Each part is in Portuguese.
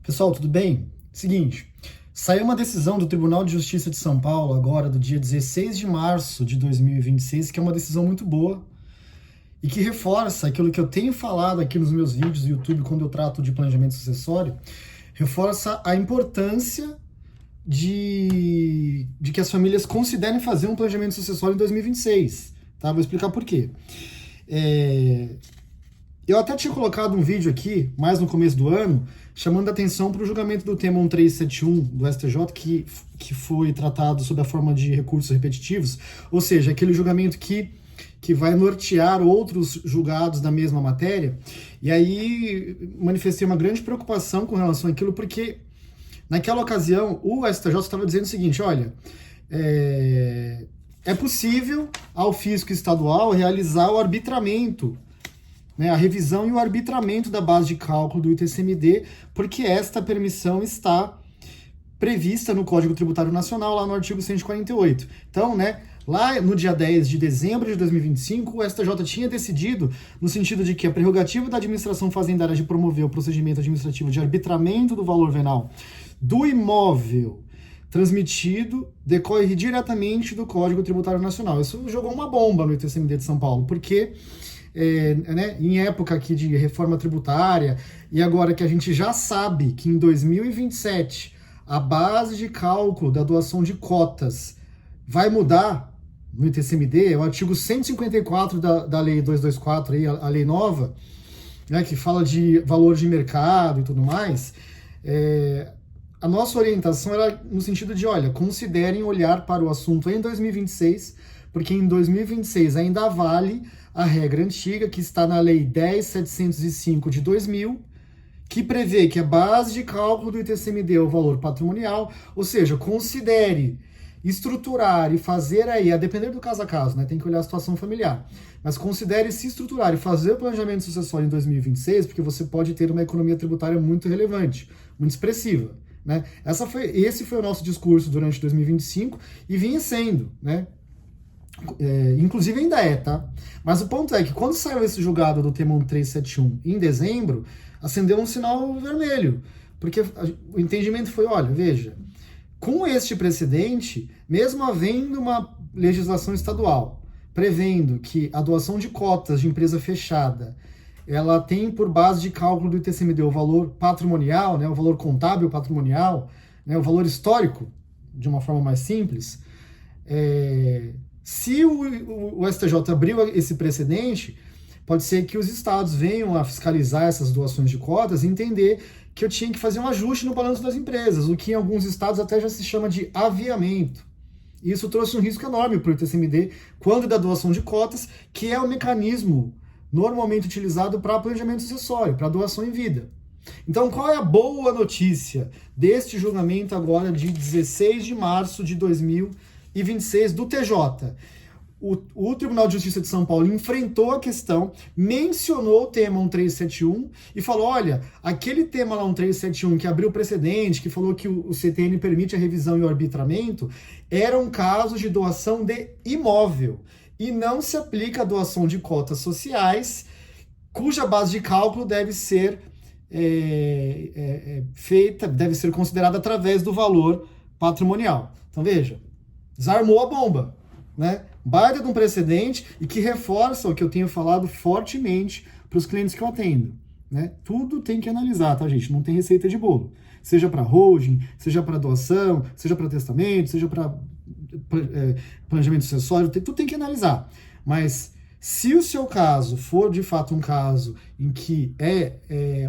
Pessoal, tudo bem? Seguinte, saiu uma decisão do Tribunal de Justiça de São Paulo agora, do dia 16 de março de 2026, que é uma decisão muito boa e que reforça aquilo que eu tenho falado aqui nos meus vídeos do YouTube quando eu trato de planejamento sucessório, reforça a importância de que as famílias considerem fazer um planejamento sucessório em 2026, tá? Vou explicar por quê. Eu até tinha colocado um vídeo aqui, mais no começo do ano, chamando a atenção para o julgamento do tema 1371 do STJ, que foi tratado sob a forma de recursos repetitivos, ou seja, aquele julgamento que vai nortear outros julgados da mesma matéria. E aí manifestei uma grande preocupação com relação àquilo, porque naquela ocasião o STJ estava dizendo o seguinte: olha, é possível ao fisco estadual realizar o arbitramento, a revisão e o arbitramento da base de cálculo do ITCMD, porque esta permissão está prevista no Código Tributário Nacional, lá no artigo 148. Então, lá no dia 10 de dezembro de 2025, o STJ tinha decidido no sentido de que a prerrogativa da administração fazendária de promover o procedimento administrativo de arbitramento do valor venal do imóvel transmitido decorre diretamente do Código Tributário Nacional. Isso jogou uma bomba no ITCMD de São Paulo, porque em época aqui de reforma tributária, e agora que a gente já sabe que em 2027 a base de cálculo da doação de cotas vai mudar no ITCMD, é o artigo 154 da Lei 224, aí, a lei nova, que fala de valor de mercado e tudo mais. A nossa orientação era no sentido de, olha, considerem olhar para o assunto em 2026, porque em 2026 ainda vale a regra antiga, que está na Lei 10.705 de 2000, que prevê que a base de cálculo do ITCMD é o valor patrimonial, ou seja, considere estruturar e fazer aí, a depender do caso a caso, tem que olhar a situação familiar, mas considere se estruturar e fazer o planejamento sucessório em 2026, porque você pode ter uma economia tributária muito relevante, muito expressiva. Esse foi o nosso discurso durante 2025 e vinha sendo, inclusive ainda tá? Mas o ponto é que quando saiu esse julgado do tema 1371 em dezembro, acendeu um sinal vermelho, porque o entendimento foi, olha, veja, com este precedente, mesmo havendo uma legislação estadual prevendo que a doação de cotas de empresa fechada, ela tem por base de cálculo do ITCMD o valor patrimonial, o valor contábil patrimonial, o valor histórico, de uma forma mais simples. Se o STJ abriu esse precedente, pode ser que os estados venham a fiscalizar essas doações de cotas e entender que eu tinha que fazer um ajuste no balanço das empresas, o que em alguns estados até já se chama de aviamento. Isso trouxe um risco enorme para o ITCMD quando da doação de cotas, que é o mecanismo normalmente utilizado para planejamento sucessório, para doação em vida. Então, qual é a boa notícia deste julgamento agora de 16 de março de 2026 do TJ? O Tribunal de Justiça de São Paulo enfrentou a questão, mencionou o tema 1371 e falou, olha, aquele tema lá 1371 que abriu precedente, que falou que o CTN permite a revisão e o arbitramento, era um caso de doação de imóvel e não se aplica a doação de cotas sociais, cuja base de cálculo deve ser deve ser considerada através do valor patrimonial. Então veja, desarmou a bomba, baita de um precedente e que reforça o que eu tenho falado fortemente para os clientes que eu atendo. Tudo tem que analisar, tá, gente? Não tem receita de bolo. Seja para holding, seja para doação, seja para testamento, seja para planejamento sucessório, tudo tem que analisar. Mas se o seu caso for de fato um caso em que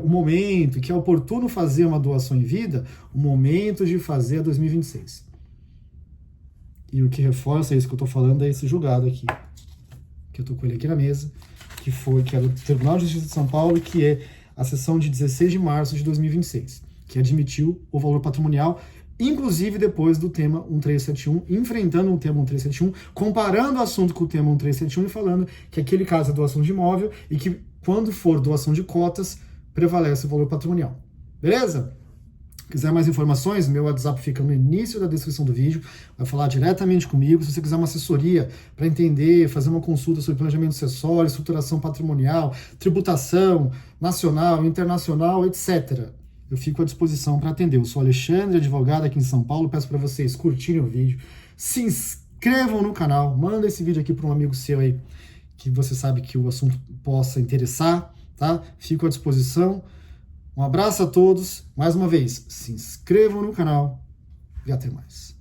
o momento, que é oportuno fazer uma doação em vida, o momento de fazer é 2026. E o que reforça isso que eu estou falando é esse julgado aqui, que eu estou com ele aqui na mesa, que era do Tribunal de Justiça de São Paulo, que é a sessão de 16 de março de 2026, que admitiu o valor patrimonial, inclusive depois do tema 1371, enfrentando o tema 1371, comparando o assunto com o tema 1371 e falando que aquele caso é doação de imóvel e que quando for doação de cotas, prevalece o valor patrimonial. Beleza? Quiser mais informações, meu WhatsApp fica no início da descrição do vídeo, vai falar diretamente comigo. Se você quiser uma assessoria para entender, fazer uma consulta sobre planejamento sucessório, estruturação patrimonial, tributação nacional, internacional, etc., eu fico à disposição para atender. Eu sou Alexandre, advogado aqui em São Paulo. Peço para vocês curtirem o vídeo, se inscrevam no canal, manda esse vídeo aqui para um amigo seu aí que você sabe que o assunto possa interessar, tá? Fico à disposição. Um abraço a todos. Mais uma vez, se inscrevam no canal e até mais.